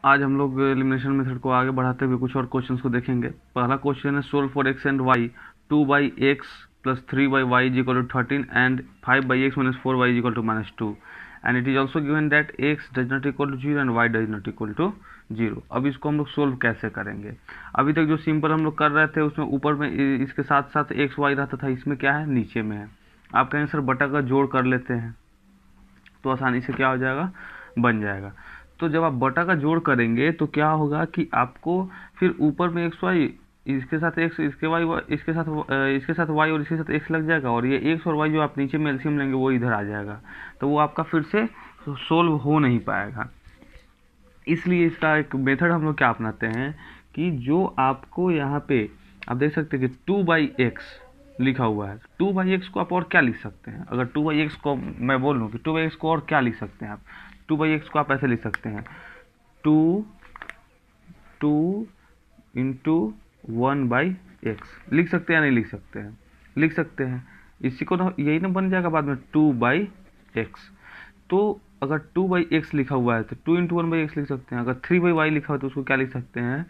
आज हम लोग एलिमिनेशन मेथड को आगे बढ़ाते हुए कुछ और क्वेश्चंस को देखेंगे। पहला क्वेश्चन है solve for x and y 2/x + 3/y = 13 and 5/x - 4y = -2 and it is also given that x does not equal to 0 and y does not equal to 0। अब इसको हम लोग सोल्व कैसे करेंगे? अभी तक जो सिंपल हम लोग कर रहे थे उसमें ऊपर में इसके साथ साथ एक्स वाई रहता था, इसमें क्या है नीचे में है। आप कहेंगे सर बटा का जोड़ कर लेते हैं तो आसानी से क्या हो जाएगा, बन जाएगा। तो जब आप बटा का जोड़ करेंगे तो क्या होगा कि आपको फिर ऊपर में एक्स वाई, इसके साथ एक्स, इसके वाई, इसके साथ वाई और इसके साथ एक्स लग जाएगा और ये एक्स और वाई जो आप नीचे में एलसीएम लेंगे वो इधर आ जाएगा, तो वो आपका फिर से सोल्व हो नहीं पाएगा। इसलिए इसका एक मेथड हम लोग क्या अपनाते हैं कि जो आपको यहाँ पे आप देख सकते हैं कि 2/x लिखा हुआ है, 2/x को आप और क्या लिख सकते हैं? अगर 2/x को मैं बोल लूँ कि 2/x को और क्या लिख सकते हैं आप, 2/x को आप ऐसे लिख सकते हैं 2 × 1/x लिख सकते हैं या नहीं लिख सकते हैं? लिख सकते हैं। इसी को ना यही ना बन जाएगा बाद में 2/x। तो अगर 2/x लिखा हुआ है तो 2 × 1/x लिख सकते हैं। अगर 3/y लिखा हुआ है तो उसको क्या लिख सकते हैं?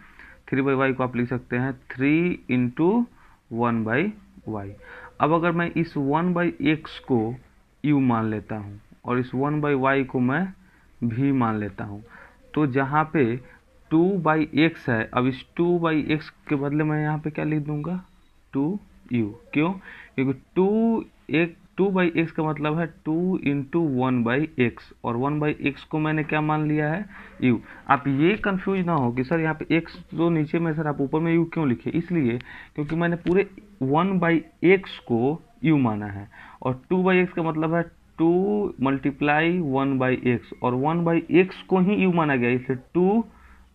3/y को आप लिख सकते हैं 3 × 1/y। अब अगर मैं इस 1/x को u मान लेता हूँ और इस 1/y को मैं v मान लेता हूँ, तो जहाँ पे 2/x है, अब इस 2/x के बदले मैं यहाँ पे क्या लिख दूंगा 2u। क्यों? क्योंकि 2/x का मतलब है 2 × 1/x और 1/x को मैंने क्या मान लिया है u। आप ये कंफ्यूज ना हो कि सर यहाँ पे x तो नीचे में सर आप ऊपर में u क्यों लिखे? इसलिए क्योंकि मैंने पूरे 1/x को u माना है और 2/x का मतलब है 2 × 1/x और 1/x को ही u माना गया, इसलिए 2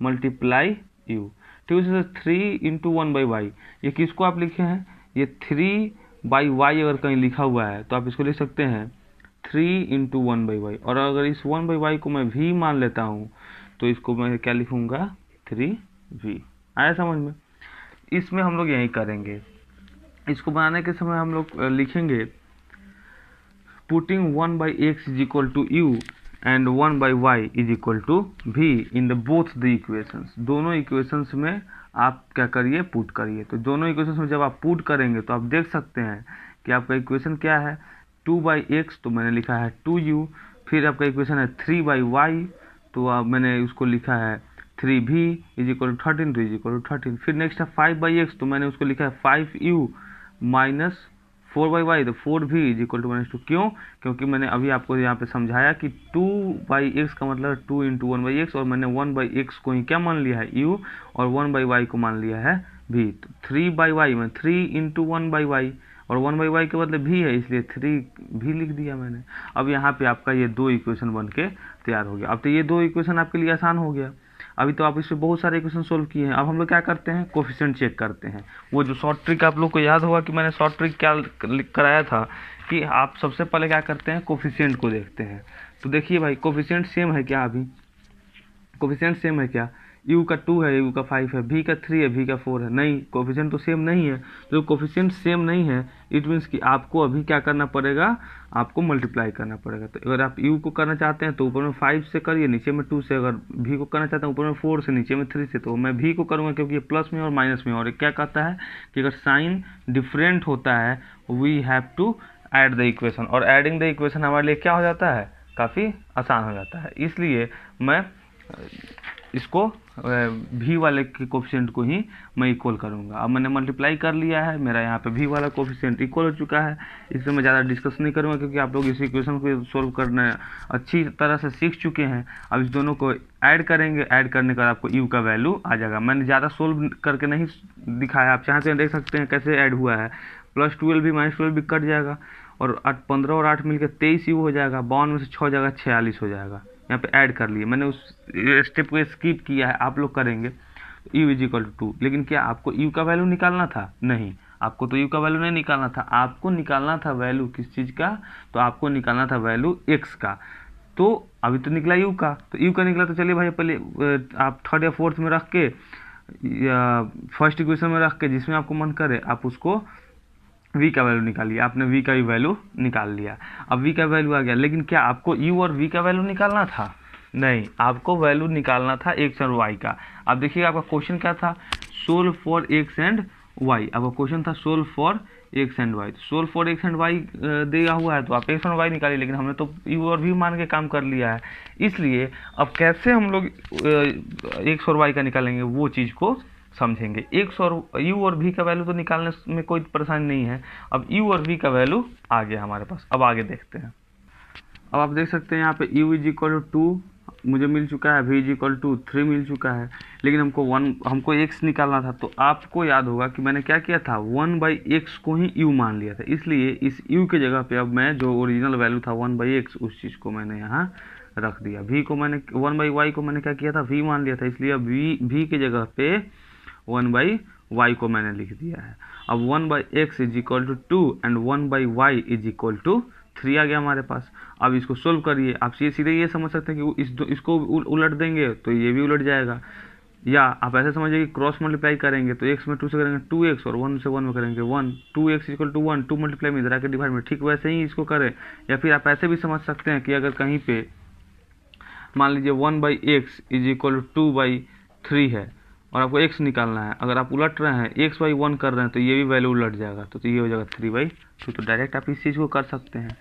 × u। ठीक है, 3 × 1/y। ये किसको आप लिखे हैं? ये 3/y अगर कहीं लिखा हुआ है तो आप इसको लिख सकते हैं 3 × 1/y और अगर इस 1/y को मैं v मान लेता हूँ तो इसको मैं क्या लिखूंगा 3v। आया समझ में? इसमें हम लोग यही करेंगे। इसको बनाने के समय हम लोग लिखेंगे putting 1/x = u and 1/y = v in the both the equations। दोनों इक्वेशंस में आप क्या करिए, पुट करिए। तो दोनों इक्वेशंस में जब आप पुट करेंगे तो आप देख सकते हैं कि आपका इक्वेशन क्या है 2/x, तो मैंने लिखा है 2u। फिर आपका इक्वेशन है 3/y, तो मैंने उसको लिखा है 3v = 13, तो 13। फिर नेक्स्ट है 5/x, तो मैंने उसको लिखा है 5u - 4/y, तो 4v = -2। क्यों? क्योंकि मैंने अभी आपको यहाँ पे समझाया कि 2/x का मतलब 2 × 1/x और मैंने 1/x को ही क्या मान लिया है u और 1/y को मान लिया है v। तो 3/y में 3 × 1/y और 1/y के बदले v है, इसलिए 3v लिख दिया मैंने। अब यहाँ पे आपका ये दो इक्वेशन बन के तैयार हो गया। अब तो ये दो इक्वेशन आपके लिए आसान हो गया। अभी तो आप इसमें बहुत सारे इक्वेशन सोल्व किए हैं। अब हम लोग क्या करते हैं, कोफिशिएंट चेक करते हैं। वो जो शॉर्ट ट्रिक आप लोग को याद होगा कि मैंने शॉर्ट ट्रिक क्या कराया था कि आप सबसे पहले क्या करते हैं, कोफिशिएंट को देखते हैं। तो देखिए भाई कोफिशिएंट सेम है क्या? अभी कोफिशिएंट सेम है क्या? u का 2 है, u का 5 है, v का 3 है, v का 4 है। नहीं, कोफिशिएंट तो सेम नहीं है। जो कोफिशिएंट सेम नहीं है इट मीन्स कि आपको अभी क्या करना पड़ेगा, आपको मल्टीप्लाई करना पड़ेगा। तो अगर आप u को करना चाहते हैं तो ऊपर में 5 से करिए, नीचे में 2 से। अगर v को करना चाहते हैं ऊपर में 4 से, नीचे में 3 से। तो मैं v को करूँगा क्योंकि ये प्लस में और माइनस में। और ये क्या कहता है कि अगर साइन डिफरेंट होता है we have to add the equation, और एडिंग द इक्वेशन हमारे लिए क्या हो जाता है, काफ़ी आसान हो जाता है। इसलिए मैं इसको v वाले के कोफिशिएंट को ही मैं इक्वल करूंगा। अब मैंने मल्टीप्लाई कर लिया है, मेरा यहाँ पे v वाला कोफिशिएंट इक्वल हो चुका है। इसमें मैं ज़्यादा डिस्कस नहीं करूँगा क्योंकि आप लोग इस इक्वेशन को सोल्व करना अच्छी तरह से सीख चुके हैं। अब इस दोनों को ऐड करेंगे, ऐड करने के बाद आपको u का वैल्यू आ जाएगा। मैंने ज़्यादा सोल्व करके नहीं दिखाया, आप चाहे तो देख सकते हैं कैसे ऐड हुआ है। +12 भी -12 भी कट जाएगा और 15 और 8 मिलकर 23 u हो जाएगा। 52 में से 6 जगह 46 हो जाएगा। यहाँ पे ऐड कर लिए, मैंने उस स्टेप को स्किप किया है, आप लोग करेंगे u = 2। लेकिन क्या आपको u का वैल्यू निकालना था? नहीं, आपको तो u का वैल्यू नहीं निकालना था। आपको निकालना था वैल्यू किस चीज़ का? तो आपको निकालना था वैल्यू x का। तो अभी तो निकला u का, तो u का निकला। तो चलिए भाई पहले आप थर्ड या फोर्थ में रख के या फर्स्ट इक्वेशन में रख के जिसमें आपको मन करे आप उसको v का वैल्यू निकालिए। आपने v का भी वैल्यू निकाल लिया। अब v का वैल्यू आ गया, लेकिन क्या आपको u और v का वैल्यू निकालना था? नहीं, आपको वैल्यू निकालना था एक्स और वाई का। अब देखिएगा आपका क्वेश्चन क्या था, solve for x and y. आपका क्वेश्चन था solve for x and y. तो solve for x and y दिया हुआ है तो आप एक्स और वाई निकालिए, लेकिन हमने तो यू और भी मान के काम कर लिया है। इसलिए अब कैसे हम लोग एक्स और वाई का निकालेंगे वो चीज़ को समझेंगे। एक्स और यू और भी का वैल्यू तो निकालने में कोई परेशानी नहीं है। अब यू और भी का वैल्यू आ गया हमारे पास। अब आगे देखते हैं। अब आप देख सकते हैं यहाँ पे u इज इक्वल टू 2 मुझे मिल चुका है, v इज इक्वल टू 3 मिल चुका है, लेकिन हमको x निकालना था। तो आपको याद होगा कि मैंने क्या किया था, 1/x को ही u मान लिया था। इसलिए इस u के जगह पे अब मैं जो ओरिजिनल वैल्यू था 1/x उस चीज़ को मैंने यहाँ रख दिया। v को मैंने 1/y को मैंने क्या किया था, v मान लिया था। इसलिए अब v के जगह पे 1/y को मैंने लिख दिया है। अब 1/x is equal to 2 and 1/y is equal to 3 आ गया हमारे पास। अब इसको सोल्व करिए। आप सीधे ये समझ सकते हैं कि इसको उलट देंगे तो ये भी उलट जाएगा, या आप ऐसे समझिए कि क्रॉस मल्टीप्लाई करेंगे तो x में 2 से करेंगे 2x और 1 से 1 में करेंगे 1। 2x इक्वल टू 1, 2 मल्टीप्लाई में इधर आके डिवाइड में, ठीक वैसे ही इसको करें। या फिर आप ऐसे भी समझ सकते हैं कि अगर कहीं पे मान लीजिए 1/x इज इक्वल टू 2/3 है और आपको x निकालना है, अगर आप उलट रहे हैं x/1 कर रहे हैं तो ये भी वैल्यू उलट जाएगा, तो ये हो जाएगा 3/2। तो डायरेक्ट आप इस चीज़ को कर सकते हैं।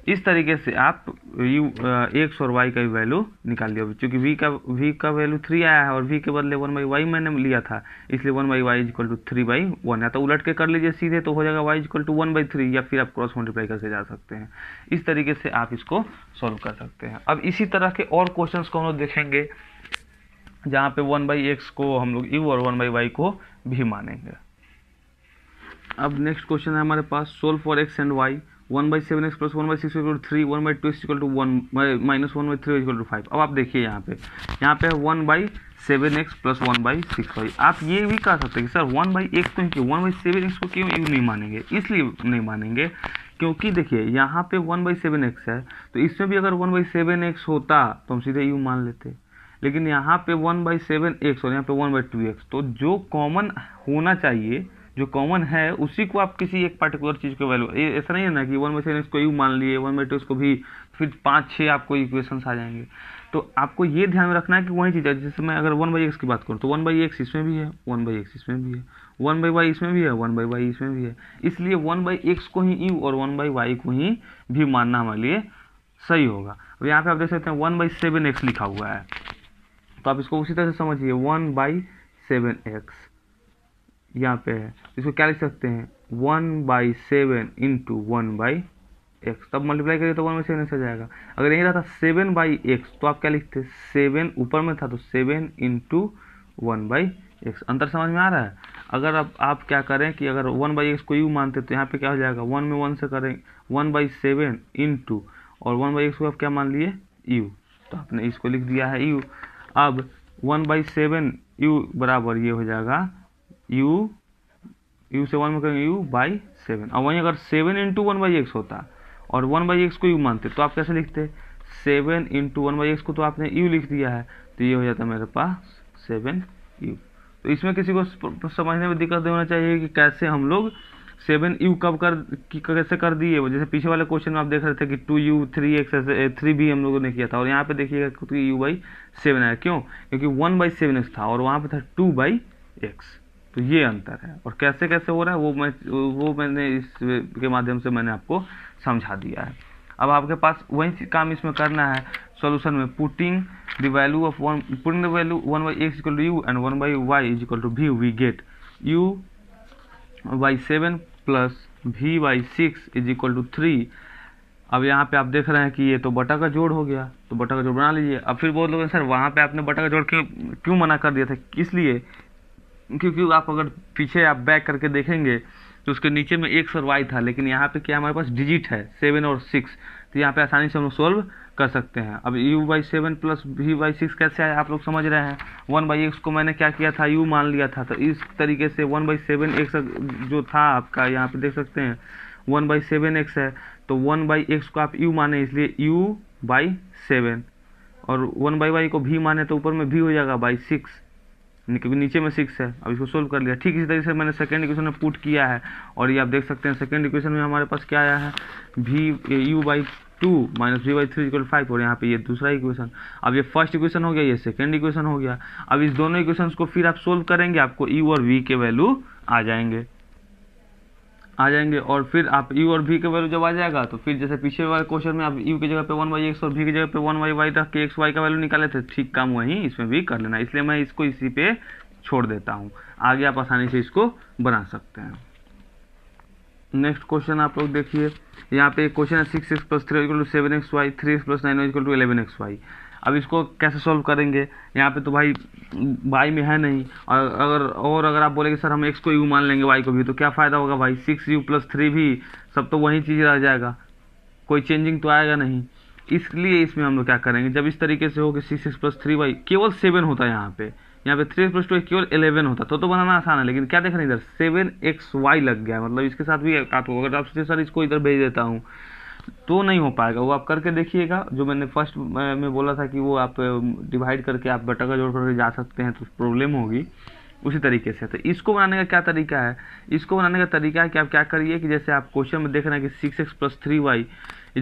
इस तरीके से आप x और y का भी वैल्यू निकाल लिया। क्योंकि v का वैल्यू 3 आया है और v के बदले 1/y मैंने लिया था, इसलिए 1/y इज इक्वल टू 3/1। या तो उलट के कर लीजिए सीधे तो हो जाएगा y इज इक्वल टू 1/3, या फिर आप क्रॉस मल्टीप्लाई करके जा सकते हैं। इस तरीके से आप इसको सॉल्व कर सकते हैं। अब इसी तरह के और क्वेश्चन को हम लोग देखेंगे जहाँ पे 1/x को हम लोग u और 1/y को भी मानेंगे। अब नेक्स्ट क्वेश्चन है हमारे पास, solve for x and y। 1/7x plus 1/6 equal to 3, 1/2 equal to 1 minus 1/3 equal to 5। अब आप देखिए यहाँ पे है 1/7x प्लस 1/6y। आप ये भी कह सकते हैं कि सर 1/x तो क्यों, 1/7x को क्यों नहीं मानेंगे? इसलिए नहीं मानेंगे क्योंकि देखिए यहाँ पे 1/7x है, तो इसमें भी अगर 1/7x होता तो हम सीधे u मान लेते, लेकिन यहाँ पे 1/7x और यहाँ पे 1/2x, तो जो कॉमन होना चाहिए, जो कॉमन है उसी को आप किसी एक पर्टिकुलर चीज़ को वैल्यू, ऐसा नहीं है ना कि 1/7x को यू मान लिए, 1/2x को भी, फिर 5-6 आपको इक्वेशंस आ जाएंगे। तो आपको ये ध्यान में रखना है कि वही चीज़ है। जैसे मैं अगर 1/x की बात करूँ तो 1/x इसमें भी है, 1/x इसमें भी है, 1/y इसमें भी है, 1/y इसमें भी है। इसलिए 1/x को ही यू और 1/y को ही भी मानना हमारे लिए सही होगा। अब यहाँ पे आप देख सकते हैं 1/7x लिखा हुआ है, तो आप इसको उसी तरह से समझिए 1/7x यहाँ पे है, इसको क्या लिख सकते हैं 1/7 इंटू 1/x, तब मल्टीप्लाई करिए तो 1/7x आ जाएगा। अगर यही रहता 7/x तो आप क्या लिखते, 7 ऊपर में था तो 7 इंटू 1/x। अंतर समझ में आ रहा है? अगर आप क्या करें कि अगर 1/x को u मानते तो यहाँ पे क्या हो जाएगा, 1 में 1 से करें 1/7 इंटू और 1/x को आप क्या मान लिए u, तो आपने इसको लिख दिया है u। अब 1/7 u बराबर ये हो जाएगा u से 1 में करेंगे u/7। अब वहीं अगर 7 इंटू 1/x होता और 1/x को u मानते तो आप कैसे लिखते, 7 इंटू 1/x को तो आपने u लिख दिया है, तो ये हो जाता है मेरे पास 7u। तो इसमें किसी को समझने में दिक्कत नहीं होना चाहिए कि कैसे हम लोग 7u कैसे कर दिए। जैसे पीछे वाले क्वेश्चन में आप देख रहे थे कि 2u 3x ऐसे 3 भी हम लोगों ने किया था, और यहाँ पे देखिएगा कि u/7 आया। क्यों? क्योंकि 1/7x था और वहाँ पे था 2/x। तो ये अंतर है, और कैसे कैसे हो रहा है वो मैंने इस के माध्यम से मैंने आपको समझा दिया है। अब आपके पास वही काम इसमें करना है सॉल्यूशन में, putting the value 1/x equal to u and 1/y is equal to v, we get u/7 plus v/6 is equal to 3। अब यहाँ पे आप देख रहे हैं कि ये तो बटा का जोड़ हो गया, तो बटा का जोड़ बना लीजिए। अब फिर बोल लोगे सर वहाँ पे आपने बटा का जोड़ क्यों मना कर दिया था? इसलिए क्योंकि आप अगर पीछे आप बैक करके देखेंगे तो उसके नीचे में x और y था, लेकिन यहाँ पे क्या हमारे पास डिजिट है 7 और 6, तो यहाँ पे आसानी से हम लोग सोल्व कर सकते हैं। अब u/7 प्लस v/6 कैसे आया आप लोग समझ रहे हैं। 1/x को मैंने क्या किया था, u मान लिया था, तो इस तरीके से 1/7x जो था आपका, यहाँ पे देख सकते हैं 1/7x है, तो 1/x को आप u माने इसलिए u/7, और 1/y को v माने तो ऊपर में v हो जाएगा /6, क्योंकि नीचे में 6 है। अब इसको सोल्व कर लिया। ठीक इसी तरीके से मैंने सेकेंड इक्वेशन में पुट किया है, और ये आप देख सकते हैं सेकेंड इक्वेशन में हमारे पास क्या आया है, v u/3 2 minus v by 3 equal 5, और यहाँ पे ये दूसरा इक्वेशन। अब ये फर्स्ट इक्वेशन हो गया, ये सेकेंड इक्वेशन हो गया। अब इस दोनों इक्वेशंस को फिर आप सोल्व करेंगे, आपको यू और वी के वैल्यू आ जाएंगे और फिर आप u और v के वैल्यू जब आ जाएगा तो फिर जैसे पीछे वाले क्वेश्चन में आप u की जगह पे 1/x और v की जगह पे 1/y रख के x y का वैल्यू निकाले थे, ठीक काम वहीं इसमें भी कर लेना। इसलिए मैं इसको इसी पे छोड़ देता हूँ, आगे आप आसानी से इसको बना सकते हैं। नेक्स्ट क्वेश्चन आप लोग देखिए, यहाँ पे एक क्वेश्चन है 6x + 3 = 7xy, 3x + 9y = 11xy। अब इसको कैसे सॉल्व करेंगे, यहाँ पे तो भाई y में है नहीं, और अगर आप बोलेंगे सर हम x को u मान लेंगे y को भी, तो क्या फ़ायदा होगा भाई, 6u + 3 भी सब तो वही चीज़ रह जाएगा, कोई चेंजिंग तो आएगा नहीं। इसलिए इसमें हम लोग क्या करेंगे, जब इस तरीके से हो कि 6x + 3y केवल 7 होता है, यहाँ पे 3 + 2 केवल 11 होता तो बनाना आसान है, लेकिन क्या देख रहे हैं इधर 7xy लग गया, मतलब इसके साथ भी आपको, अगर आप सर इसको इधर भेज देता हूँ तो नहीं हो पाएगा। वो आप करके देखिएगा, जो मैंने फर्स्ट में बोला था कि वो आप डिवाइड करके आप बटा का जोड़ करके जा सकते हैं तो प्रॉब्लम होगी, उसी तरीके से। तो इसको बनाने का क्या तरीका है, इसको बनाने का तरीका है कि आप क्या करिए कि जैसे आप क्वेश्चन में देख रहे हैं कि 6x + 3y =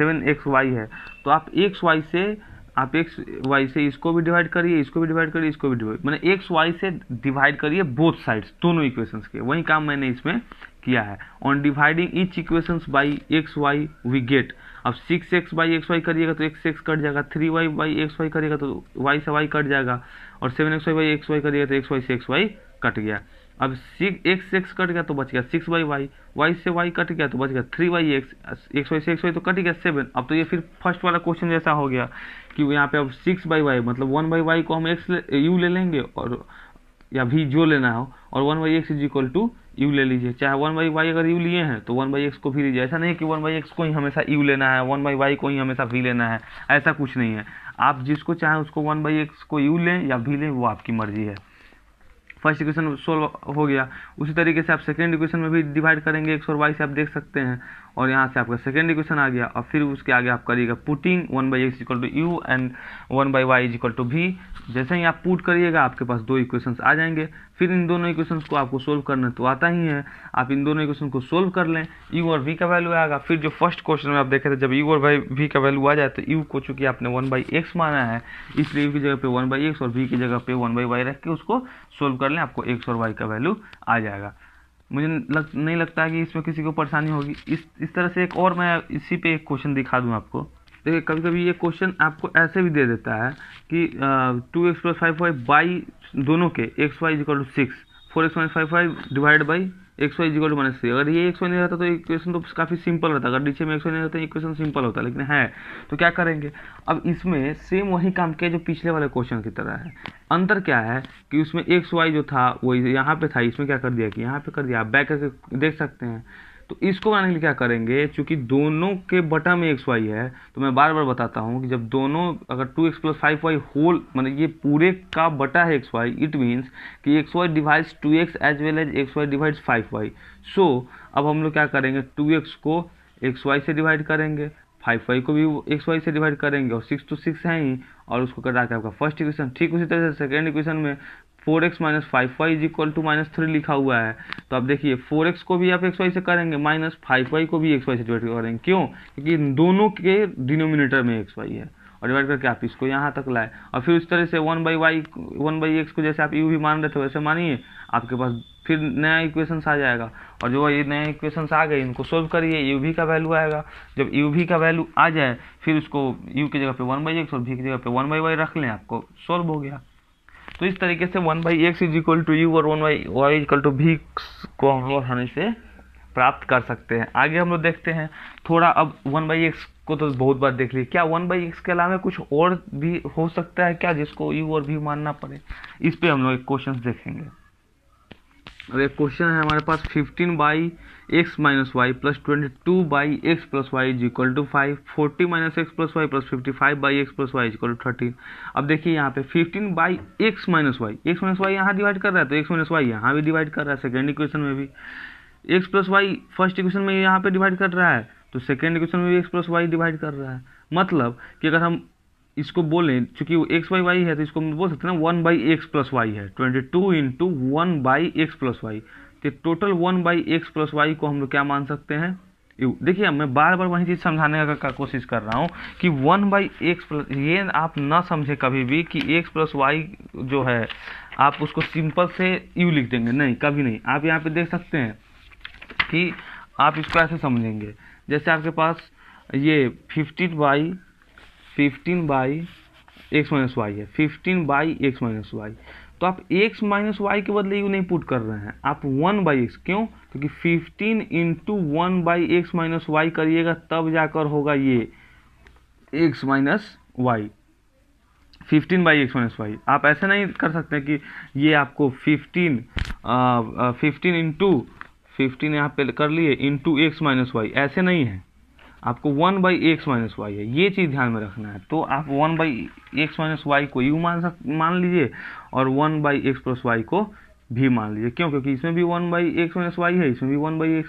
7xy है, तो आप x y से इसको भी डिवाइड करिए, इसको भी डिवाइड करिए, इसको भी डिवाइड, मैंने x y से डिवाइड करिए बोथ साइड्स, दोनों इक्वेशंस के। वही काम मैंने इसमें किया है। On dividing each equations by x y we get, अब 6x/xy करिएगा तो x कट जाएगा, 3y/xy करिएगा तो y से y कट जाएगा, और 7xy/xy करिएगा तो xy से xy कट गया। अब x कट गया तो बच गया 6y, y से y कट गया तो बच गया 3yx, xy से xy तो कट गया 7। अब तो ये फिर फर्स्ट वाला क्वेश्चन जैसा हो गया कि यहाँ पे अब 6/y मतलब 1/y को हम u ले लेंगे, और या v जो लेना हो, और 1/x = u ले लीजिए, चाहे 1/y अगर u लिए हैं तो 1/x को भी लीजिए। ऐसा नहीं है कि 1/x को ही हमेशा u लेना है, 1/y को ही हमेशा v लेना है, ऐसा कुछ नहीं है। आप जिसको चाहें उसको 1/x को u लें या v लें, वो आपकी मर्जी है। फर्स्ट इक्वेशन सोल्व हो गया। उसी तरीके से आप सेकेंड इक्वेशन में भी डिवाइड करेंगे x और y से, आप देख सकते हैं, और यहाँ से आपका सेकेंड इक्वेशन आ गया। और फिर उसके आगे आप करिएगा putting 1/x = u and 1/y = v। जैसे ही आप पुट करिएगा आपके पास दो इक्वेशंस आ जाएंगे। फिर इन दोनों इक्वेशंस को आपको सोल्व करना तो आता ही है, आप इन दोनों इक्वेशन को सोल्व कर लें, u और v का वैल्यू आएगा। फिर जो फर्स्ट क्वेश्चन में आप देखे थे, जब u और v का वैल्यू आ जाए तो u को चूंकि आपने 1/x माना है, इसलिए u की जगह पे 1/x और v की जगह पे 1/y रख के उसको सोल्व कर लें, आपको x और y का वैल्यू आ जाएगा। मुझे नहीं लगता है कि इसमें किसी को परेशानी होगी। इस तरह से एक और मैं इसी पे एक क्वेश्चन दिखा दूं आपको। देखिए कभी कभी ये क्वेश्चन आपको ऐसे भी दे देता है कि 2x + 5y बाई दोनों के xy = 6, 4x - 5y divide by xy = -3। अगर ये xy नहीं रहता तो इक्वेशन तो काफ़ी सिंपल रहता, अगर नीचे में xy नहीं रहता इक्वेशन सिंपल होता, लेकिन है तो क्या करेंगे। अब इसमें सेम वही काम किया जो पिछले वाले क्वेश्चन की तरह है। अंतर क्या है कि उसमें xy जो था वो यहाँ पे था, इसमें क्या कर दिया कि यहाँ पे कर दिया, आप बैक करके देख सकते हैं। तो इसको बनाने के लिए क्या करेंगे, चूंकि दोनों के बटा में xy है, तो मैं बार बार बताता हूँ कि जब दोनों अगर 2x + 5y होल मतलब ये पूरे का बटा है xy, इट मीन्स कि xy divides 2x as well as xy divides 5y। So अब हम लोग क्या करेंगे, 2x को xy से डिवाइड करेंगे, 5y को भी xy से डिवाइड करेंगे, और 6 तो 6 है ही, और उसको कटा के आपका फर्स्ट इक्वेशन। ठीक उसी तरह से सेकेंड इक्वेशन में 4x - 5y = -3 लिखा हुआ है, तो आप देखिए 4x को भी आप xy से करेंगे, -5y को भी xy से डिवाइड करेंगे। क्यों, क्योंकि दोनों के डिनोमिनेटर में xy है, और डिवाइड करके आप इसको यहाँ तक लाए। और फिर उस तरह से 1/x को जैसे आप u भी मान रहे थे वैसे मानिए, आपके पास फिर नया इक्वेशन आ जाएगा। और जो ये नए इक्वेशन आ गए इनको सोल्व करिए, u v का वैल्यू आएगा। जब u v का वैल्यू आ जाए फिर उसको u की जगह पे 1/x और v की जगह पे 1/y रख लें, आपको सोल्व हो गया। तो इस तरीके से 1/x = u और 1/y = v को हम लोग आसानी से प्राप्त कर सकते हैं। आगे हम लोग देखते हैं थोड़ा। अब 1/x को तो बहुत बार देख लिए, क्या 1/x के अलावा कुछ और भी हो सकता है क्या जिसको u और v मानना पड़े, इस पे हम लोग एक क्वेश्चन देखेंगे। अब एक क्वेश्चन है हमारे पास 15/x - y + 22/x + y = 5, 40 - x + y + 55/x + y = 13। अब देखिए यहाँ पे 15/x - y, x - y यहाँ डिवाइड कर रहा है तो x - y यहाँ भी डिवाइड कर रहा है, सेकेंड इक्वेशन में भी x + y फर्स्ट इक्वेशन में यहाँ पे डिवाइड कर रहा है, तो सेकेंड इक्वेशन में भी x + y डिवाइड कर रहा है। मतलब कि अगर हम इसको बोलें, चूंकि वो x/y है तो इसको हम बोल सकते हैं ना 1/x + y है, 22 × 1/x + y, तो टोटल 1/x + y को हम लोग क्या मान सकते हैं, यू। देखिए मैं बार बार वही चीज़ समझाने का कोशिश कर रहा हूँ कि 1/x प्लस, ये आप ना समझे कभी भी कि x प्लस वाई जो है आप उसको सिंपल से यू लिख देंगे, नहीं, कभी नहीं। आप यहाँ पे देख सकते हैं कि आप इसको ऐसे समझेंगे, जैसे आपके पास ये 15/x माइनस वाई है, 15/x माइनस वाई, तो आप x माइनस वाई के बदले यू नहीं पुट कर रहे हैं, आप 1/x। क्यों? क्योंकि 15 इंटू 1/x माइनस वाई करिएगा तब जाकर होगा ये x minus y, 15/x minus y. आप ऐसे नहीं कर सकते कि ये आपको 15 इंटू 15 यहाँ पे कर लिए इंटू x माइनस वाई, ऐसे नहीं है, आपको 1/x माइनस वाई है, ये चीज़ ध्यान में रखना है। तो आप 1/x माइनस वाई को यू मान लीजिए और 1/x प्लस वाई को भी मान लीजिए। क्यों? क्योंकि इसमें भी 1/x माइनस वाई है, इसमें भी 1/x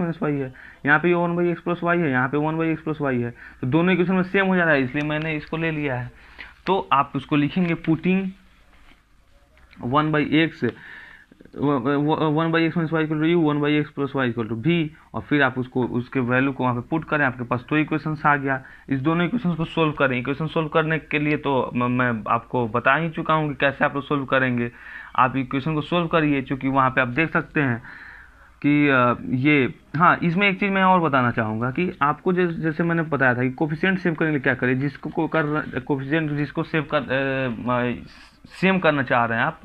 माइनस वाई है, यहाँ पे 1/x प्लस वाई है, यहाँ पे 1/x प्लस वाई है, तो दोनों इक्वेशन में सेम हो जा रहा है, इसलिए मैंने इसको ले लिया है। तो आप उसको लिखेंगे putting 1/x minus y equal to u, 1/x plus y equal to v, और फिर आप उसको उसके वैल्यू को वहाँ पे पुट करें, आपके पास दो इक्वेशंस आ गया। इस दोनों इक्वेशंस को सोल्व करें। इक्वेशन सोल्व करने के लिए तो मैं आपको बता ही चुका हूँ कि कैसे आप लोग सोल्व करेंगे। आप इक्वेशन को सोल्व करिए, चूँकि वहाँ पे आप देख सकते हैं कि ये, हाँ, इसमें एक चीज़ मैं और बताना चाहूँगा कि आपको जैसे मैंने बताया था कि कोफिशिएंट सेव करने के लिए क्या करें, जिसको कोफिशिएंट जिसको सेम करना चाह रहे हैं आप,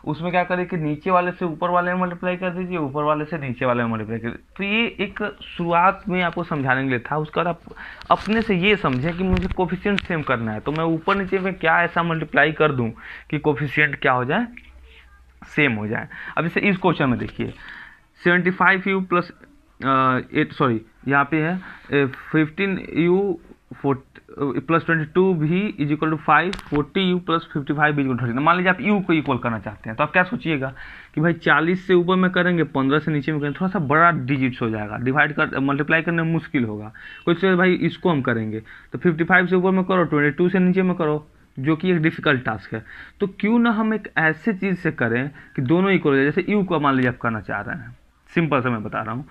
उसमें क्या करें कि नीचे वाले से ऊपर वाले में मल्टीप्लाई कर दीजिए, ऊपर वाले से नीचे वाले में मल्टीप्लाई कर दीजिए। तो ये एक शुरुआत में आपको समझाने के लिए था। उसके बाद आप अपने से ये समझें कि मुझे कोफिशिएंट सेम करना है, तो मैं ऊपर नीचे में क्या ऐसा मल्टीप्लाई कर दूं कि कोफिशिएंट क्या हो जाए, सेम हो जाए। अब जैसे इस क्वेश्चन में देखिए 75u प्लस 8, सॉरी यहाँ पे है 15u plus 22 v is equal to 5, 40u plus 55 is equal to 30। मान लीजिए आप u को इक्वल करना चाहते हैं, तो आप क्या सोचिएगा कि भाई 40 से ऊपर में करेंगे, 15 से नीचे में करेंगे, थोड़ा सा बड़ा डिजिट्स हो जाएगा, डिवाइड कर मल्टीप्लाई करने में मुश्किल होगा। कुछ भाई इसको हम करेंगे तो 55 से ऊपर में करो, 22 से नीचे में करो, जो कि एक डिफिकल्ट टास्क है। तो क्यों ना हम एक ऐसे चीज़ से करें कि दोनों इक्वल हो जाए। जैसे u को मान लीजिए आप करना चाह रहे हैं, सिंपल से मैं बता रहा हूँ,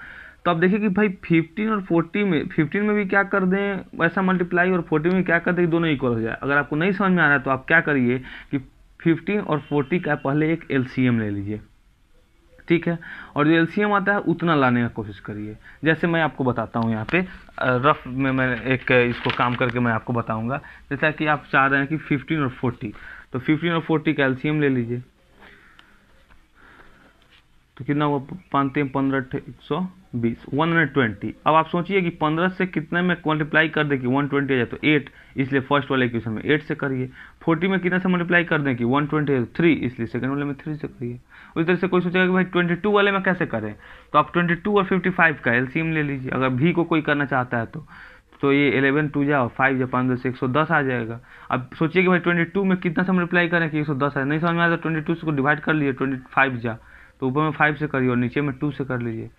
तो आप देखिए कि भाई 15 और 40 में, 15 में भी क्या कर दें वैसा मल्टीप्लाई, और 40 में क्या कर दें कि दोनों इक्वल हो जाए। अगर आपको नहीं समझ में आ रहा है तो आप क्या करिए कि 15 और 40 का पहले एक एलसीएम ले लीजिए, ठीक है, और जो एलसीएम आता है उतना लाने का कोशिश करिए। जैसे मैं आपको बताता हूँ यहाँ पे रफ में मैं एक इसको काम करके मैं आपको बताऊँगा। जैसा कि आप चाह रहे हैं कि 15 और 40, तो 15 और 40 का एलसीएम ले लीजिए, तो कितना हुआ, 5 15 120, 120। अब आप सोचिए कि 15 से कितने में मल्टीप्लाई कर दें कि 120 आ जाए, तो 8, इसलिए फर्स्ट वाले इक्वेशन में 8 से करिए। 40 में कितना से मल्टीप्लाई कर दें कि 120 है, 3, इसलिए सेकंड वाले में 3 से करिए। उसी तरह से कोई सोचेगा कि भाई 22 वाले में कैसे करें, तो आप 22 और 55 का एलसीएम ले लीजिए। अगर भी को कोई करना चाहता है तो ये 11 2 जा और 5 या 5 से 110 आ जाएगा। अब सोचिए कि भाई 22 में कितना से मल्टीप्लाई करें कि 110 है, नहीं समझ में आया तो 22 को डिवाइड कर लीजिए, 25 जा, तो ऊपर में 5 से करिए और नीचे में 2 से कर लीजिए।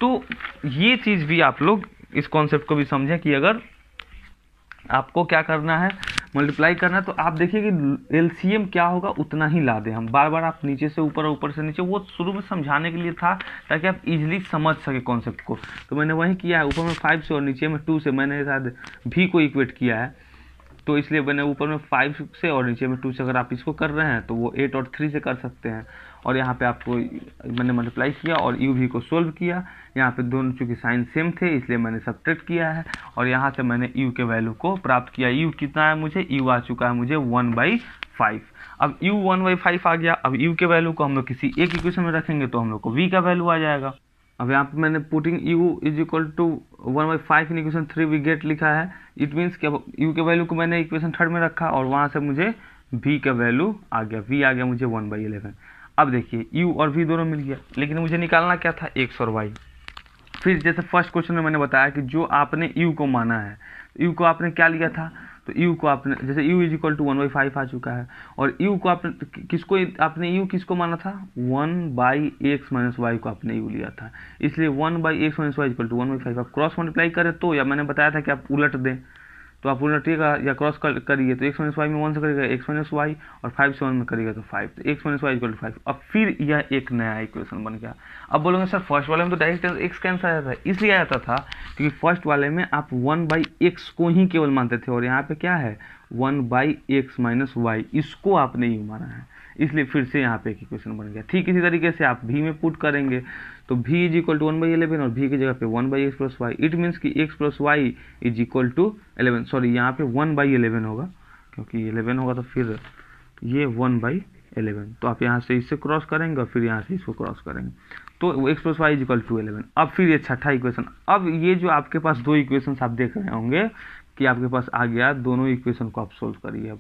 तो ये चीज़ भी आप लोग इस कॉन्सेप्ट को भी समझें कि अगर आपको क्या करना है, मल्टीप्लाई करना है, तो आप देखिए कि एलसीएम क्या होगा उतना ही ला दें। हम बार बार आप नीचे से ऊपर और ऊपर से नीचे, वो शुरू में समझाने के लिए था ताकि आप इजीली समझ सके कॉन्सेप्ट को। तो मैंने वही किया है, ऊपर में 5 से और नीचे में 2 से मैंने शायद भी को इक्वेट किया है, तो इसलिए मैंने ऊपर में 5 से और नीचे में 2 से अगर आप इसको कर रहे हैं तो वो 8 और 3 से कर सकते हैं। और यहाँ पे आपको मैंने मल्टीप्लाई किया और यू भी को सोल्व किया। यहाँ पे दोनों चूँकि साइन सेम थे इसलिए मैंने सब्ट्रैक्ट किया है और यहाँ से मैंने यू के वैल्यू को प्राप्त किया। यू कितना है मुझे, यू आ चुका है मुझे 1/5। अब यू 1/5 आ गया। अब यू के वैल्यू को हम लोग किसी एक इक्वेशन में रखेंगे तो हम लोग को वी का वैल्यू आ जाएगा। अब यहाँ पे मैंने putting u is equal to 1/5 in equation 3 we get लिखा है। इट मीन्स कि अब u के वैल्यू को मैंने इक्वेशन 3 में रखा और वहाँ से मुझे v का वैल्यू आ गया, v आ गया मुझे 1/11। अब देखिए u और v दोनों मिल गया, लेकिन मुझे निकालना क्या था, x और y। फिर जैसे फर्स्ट क्वेश्चन में मैंने बताया कि जो आपने u को माना है, u को आपने क्या लिया था, तो u को आपने जैसे u इज इक्वल टू 1/5 आ चुका है और u को आपने u किसको माना था, 1/x माइनस वाई को आपने u लिया था, इसलिए 1/x minus y equal to 1/5। आप क्रॉस मल्टीप्लाई करें तो, या मैंने बताया था कि आप उलट दें, तो आप उलटिएगा या क्रॉस करिए तो x माइनस वाई में 1 से करिएगा x माइनस वाई, और 5 से 1 में करिएगा तो 5, तो x minus y equal to 5। अब फिर यह एक नया इक्वेशन बन गया। अब बोलोगे सर फर्स्ट वाले में तो डायरेक्ट x कैंसिल आ जाता है, इसलिए आ जाता था क्योंकि फर्स्ट वाले में आप 1/x को ही केवल मानते थे, और यहाँ पे क्या है 1/x माइनस वाई, इसको आपने यू माना है, इसलिए फिर से यहाँ पे एक इक्वेशन बन गया। ठीक इसी तरीके से आप v में पुट करेंगे तो v इज इक्वल टू 1/11 और v की जगह पे 1/x plus y, it means कि x plus y is equal to 11, sorry यहाँ पे 1/11 होगा, क्योंकि 11 होगा तो फिर ये 1/11, तो आप यहाँ से इससे क्रॉस करेंगे और फिर यहाँ से इसको क्रॉस करेंगे, तो x plus y is equal to 11। अब फिर ये छठा इक्वेशन, अब ये जो आपके पास दो इक्वेशन आप देख रहे होंगे कि आपके पास आ गया, दोनों इक्वेशन को आप सोल्व करिए। अब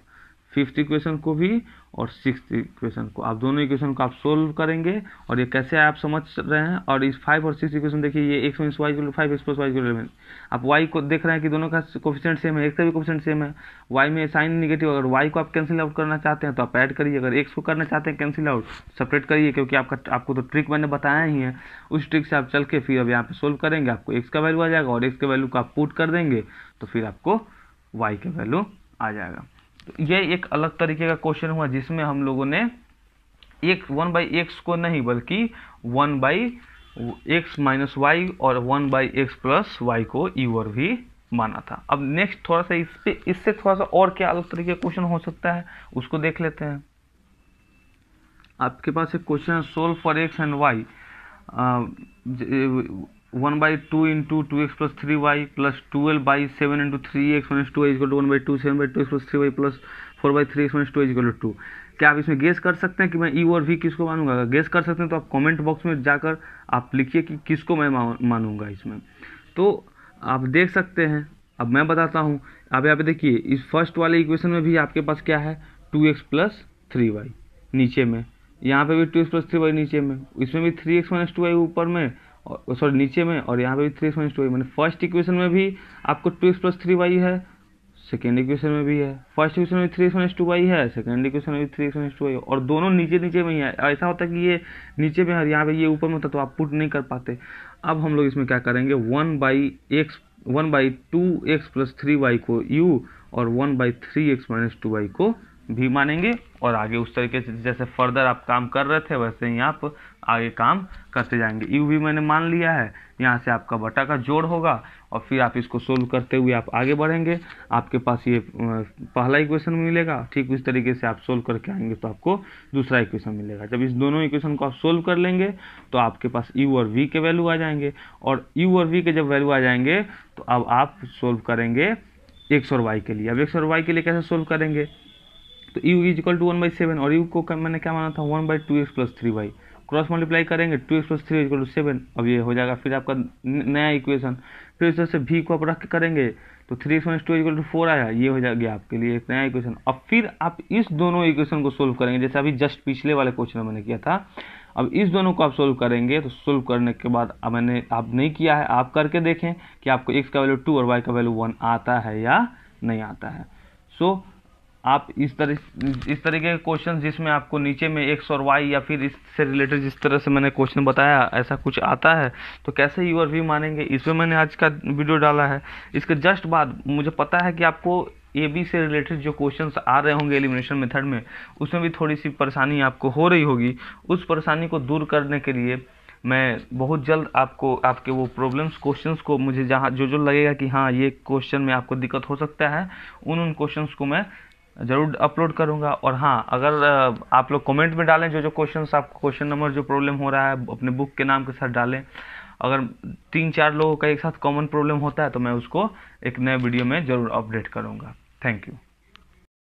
फिफ्थ इक्वेशन को भी और सिक्स्थ इक्वेशन को, आप दोनों इक्वेशन को आप सोल्व करेंगे, और ये कैसे आप समझ रहे हैं। और इस 5 और 6 इक्वेशन देखिए, ये x minus y equal to 5, x plus y equal to 11, आप y को देख रहे हैं कि दोनों का कोफिशिएंट सेम है, x का भी कोफिशिएंट सेम है, y में साइन निगेटिव, अगर y को आप कैंसिल आउट करना चाहते हैं तो आप ऐड करिए, अगर x को करना चाहते हैं कैंसिल आउट सेपरेट करिए, क्योंकि आपको तो ट्रिक मैंने बताया ही है, उस ट्रिक से आप चल के फिर अब यहाँ पे सोल्व करेंगे, आपको x का वैल्यू आ जाएगा, और x के वैल्यू को आप पुट कर देंगे तो फिर आपको y का वैल्यू आ जाएगा। तो ये एक अलग तरीके का क्वेश्चन हुआ जिसमें हम लोगों ने 1/x को नहीं बल्कि 1/x माइनस वाई और 1/x प्लस वाई को यू और भी माना था। अब नेक्स्ट थोड़ा सा इससे थोड़ा सा और क्या अलग तरीके का क्वेश्चन हो सकता है उसको देख लेते हैं। आपके पास एक क्वेश्चन है, solve for x and y 1/2 into 2x plus 3y plus 12/7 into 3x minus 2y equal to 1/2 7/2x plus 3y plus 4/3x minus 2y equal to 2। क्या आप इसमें गेस कर सकते हैं कि मैं ई और वी किसको मानूंगा? अगर गेस कर सकते हैं तो आप कमेंट बॉक्स में जाकर आप लिखिए कि किसको मैं मानूंगा इसमें। तो आप देख सकते हैं, अब मैं बताता हूँ। अब यहाँ पे देखिए, इस फर्स्ट वाले इक्वेशन में भी आपके पास क्या है 2x प्लस 3y नीचे में, यहाँ पे भी 2x प्लस 3y नीचे में, इसमें भी 3x माइनस 2y ऊपर में और सॉरी नीचे में, और यहाँ पे भी 3x माइनस 2y। मैंने फर्स्ट इक्वेशन में भी आपको 2x प्लस 3y है, सेकेंड इक्वेशन में भी है, फर्स्ट इक्वेशन में 3x माइनस 2y है, सेकेंड इक्वेशन में भी 3x माइनस 2y, और दोनों नीचे नीचे में ही है। ऐसा होता है कि ये नीचे में है, यहाँ पे ये ऊपर में होता तो आप पुट नहीं कर पाते। अब हम लोग इसमें क्या करेंगे, 1/2x प्लस 3y को u और 1/3x माइनस 2y को भी मानेंगे, और आगे उस तरीके से जैसे फर्दर आप काम कर रहे थे वैसे ही आप आगे काम करते जाएंगे। यू भी मैंने मान लिया है, यहाँ से आपका बटा का जोड़ होगा, और फिर आप इसको सोल्व करते हुए आप आगे बढ़ेंगे। आपके पास ये पहला इक्वेशन मिलेगा, ठीक उस तरीके से आप सोल्व करके आएंगे तो आपको दूसरा इक्वेशन मिलेगा। जब इस दोनों इक्वेशन को आप सोल्व कर लेंगे तो आपके पास यू और वी के वैल्यू आ जाएंगे, और यू और वी के जब वैल्यू आ जाएंगे तो अब आप सोल्व करेंगे एक्स और वाई के लिए। अब एक्स और वाई के लिए कैसे सोल्व करेंगे, तो u इज इक्वल टू 1/7, और u को मैंने क्या माना था 1/2x plus 3y, cross multiply करेंगे 2x प्लस 3 इक्वल टू 7। अब ये हो जाएगा फिर आपका नया इक्वेशन। फिर इस तरह से v को आप रख के करेंगे तो 3x माइनस 2 इक्वल टू 4 आया, ये हो जाएगा आपके लिए एक नया इक्वेशन। अब फिर आप इस दोनों इक्वेशन को सोल्व करेंगे, जैसे अभी जस्ट पिछले वाले क्वेश्चन में मैंने किया था। अब इस दोनों को आप सोल्व करेंगे, तो सोल्व करने के बाद अब आप नहीं किया है, आप करके देखें कि आपको x का वैल्यू 2 और y का वैल्यू 1 आता है या नहीं आता है। सो आप इस तरीके के क्वेश्चन जिसमें आपको नीचे में x और y या फिर इससे रिलेटेड जिस तरह से मैंने क्वेश्चन बताया ऐसा कुछ आता है तो कैसे यू और वी मानेंगे, इसमें मैंने आज का वीडियो डाला है। इसके जस्ट बाद मुझे पता है कि आपको ए बी से रिलेटेड जो क्वेश्चंस आ रहे होंगे एलिमिनेशन मेथड में, उसमें भी थोड़ी सी परेशानी आपको हो रही होगी। उस परेशानी को दूर करने के लिए मैं बहुत जल्द आपके वो प्रॉब्लम्स क्वेश्चंस को, मुझे जहाँ जो लगेगा कि हाँ ये क्वेश्चन में आपको दिक्कत हो सकता है, उन क्वेश्चंस को मैं ज़रूर अपलोड करूंगा। और हाँ, अगर आप लोग कमेंट में डालें जो क्वेश्चंस आपको, क्वेश्चन नंबर जो प्रॉब्लम हो रहा है अपने बुक के नाम के साथ डालें। अगर 3-4 लोगों का एक साथ कॉमन प्रॉब्लम होता है तो मैं उसको एक नए वीडियो में ज़रूर अपडेट करूंगा। Thank you.